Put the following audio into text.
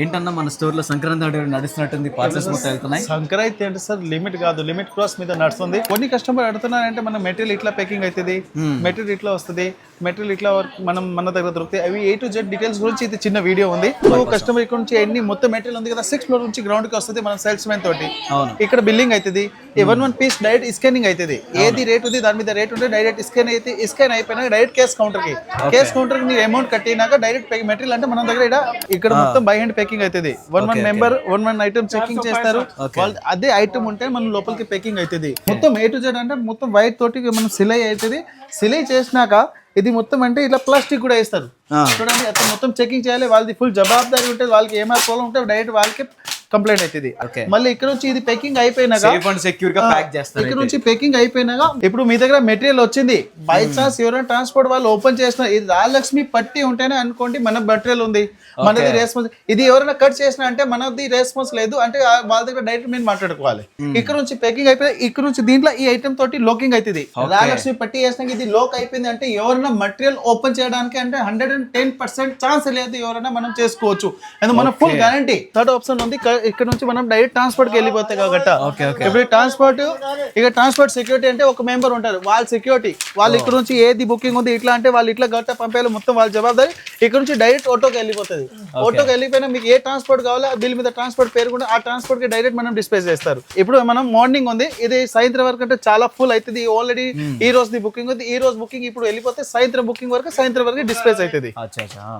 ఏంటన్నా మన స్టోర్ లో సంక్రాంతి ఆర్డర్ నడుస్తున్నట్టుంది, పార్సల్స్ మొత్తం వెళ్తున్నాయి. సంక్రాంతి అంటే సార్ లిమిట్ కాదు, లిమిట్ క్రాస్ మీద నడుస్తుంది. కొన్ని కస్టమర్ అడుగుతున్నారంటే మన మెటీరియల్ ఇట్లా ప్యాకింగ్ అవుతుంది, మెటీరియల్ ఇట్లా వస్తుంది, మెటీరియల్ ఇట్లా మన దగ్గర దొరుకుతాయి. అవి A to Z డీటెయిల్స్ గురించి ఇది చిన్న వీడియో ఉంది. కస్టమర్ ఇక్కడ నుంచి ఎన్ని మొత్తం మెటీరియల్ ఉంది కదా, 6th ఫ్లోర్ నుంచి గ్రౌండ్ కి వస్తుంది మన సేల్స్ మెన్ తోటి. ఇక్కడ బిల్లింగ్ అవుతుంది, వన్ పీస్ డైరెక్ట్ స్కానింగ్ అవుతుంది. ఏది రేట్ ఉంది దాని మీద రేట్ ఉంటే డైరెక్ట్ స్కాన్ అయితే స్కాన్ అయిపోయినా డైరెక్ట్ కేస్ కౌంటర్ కి మీరు అమౌంట్ కట్టినాక డైరెక్ట్ మెటీరియల్ అంటే మన దగ్గర ఇక్కడ మొత్తం బై హ్యాండ్ ప్యాకింగ్ అవుతుంది. వన్ ఐటమ్ చెకింగ్ చేస్తారు, అదే ఐటమ్ ఉంటే మనం లోపలికి ప్యాకింగ్ అవుతుంది. మొత్తం A to Z అంటే మొత్తం వైట్ తోటి మనం సిలై అవుతుంది. సిలై చేసినాక ఇది మొత్తం అంటే ఇట్లా ప్లాస్టిక్ కూడా వేస్తారు చూడండి. అతను మొత్తం చెకింగ్ చేయాలి, వాళ్ళది ఫుల్ జవాబాదారీ ఉంటుంది. వాళ్ళకి ఏమైనా ప్రాబ్లం ఉంటే డైరెక్ట్ వాళ్ళకి కంప్లైంట్ అవుతుంది. మళ్ళీ ఇక్కడ నుంచి ఇది ప్యాకింగ్ అయిపోయినాక ఇక్కడ నుంచి ప్యాకింగ్ అయిపోయినాక ఇప్పుడు మీ దగ్గర మెటీరియల్ వచ్చింది, బై ఛాన్స్ ఎవరైనా ట్రాన్స్పోర్ట్ వాళ్ళు ఓపెన్ చేసిన ఇది రాజలక్ష్మి పట్టి ఉంటేనే అనుకోండి మన మెటీరియల్ ఉంది, మనది రెస్పాన్స్. ఇది ఎవరైనా కట్ చేసినా అంటే మనది రెస్పాన్స్ లేదు అంటే వాళ్ళ దగ్గర డైరెక్ట్ మేము మాట్లాడుకోవాలి. ఇక్కడ నుంచి ప్యాకింగ్ అయిపోయి ఇక్కడ నుంచి దీంట్లో ఈ ఐటమ్ తోటి లోకింగ్ అవుతుంది. రాజలక్ష్మి పట్టి చేసినాక ఇది లోక్ అయిపోయింది అంటే ఎవరైనా మెటీరియల్ ఓపెన్ చేయడానికి అంటే 110% ఛాన్స్ లేదు, ఎవరైనా మనం చేసుకోవచ్చు. ఎందుకంటే మన ఫుల్ గ్యారంటీ. థర్డ్ ఆప్షన్ ఉంది, ఇక్కడ నుంచి మనం డైరెక్ట్ ట్రాన్స్పోర్ట్ కి వెళ్ళిపోతాయి కాబట్టి ఇప్పుడు ట్రాన్స్పోర్ట్ ఇక ట్రాన్స్పోర్ట్ సెక్యూరిటీ అంటే ఒక మెంబర్ ఉంటారు, వాళ్ళ సెక్యూరిటీ వాళ్ళు ఇక్కడ నుంచి ఏది బుకింగ్ ఉంది ఇట్లా అంటే వాళ్ళు ఇట్లా గట్ట పంపేయాలి, మొత్తం వాళ్ళ జవాబాదారి. ఇక్కడ నుంచి డైరెక్ట్ ఆటోకి వెళ్ళిపోతుంది. ఆటోకి వెళ్ళిపోయినా మీకు ఏ ట్రాన్స్పోర్ట్ కావాలో బిల్ మీద ట్రాన్స్పోర్ట్ పేరు కూడా ఆ ట్రాన్స్పోర్ట్ కి డైరెక్ట్ మనం డిస్పాచ్ చేస్తారు. ఇప్పుడు మనం మార్నింగ్ ఉంది, ఇది సాయంత్రం వరకు అంటే చాలా ఫుల్ అవుతుంది. ఆల్రెడీ ఈ రోజు బుకింగ్ ఉంది, ఈ రోజు బుకింగ్ ఇప్పుడు వెళ్ళిపోతే సాయంత్రం బుకింగ్ వరకు సాయంత్రం వరకు డిస్పాచ్ అవుతుంది.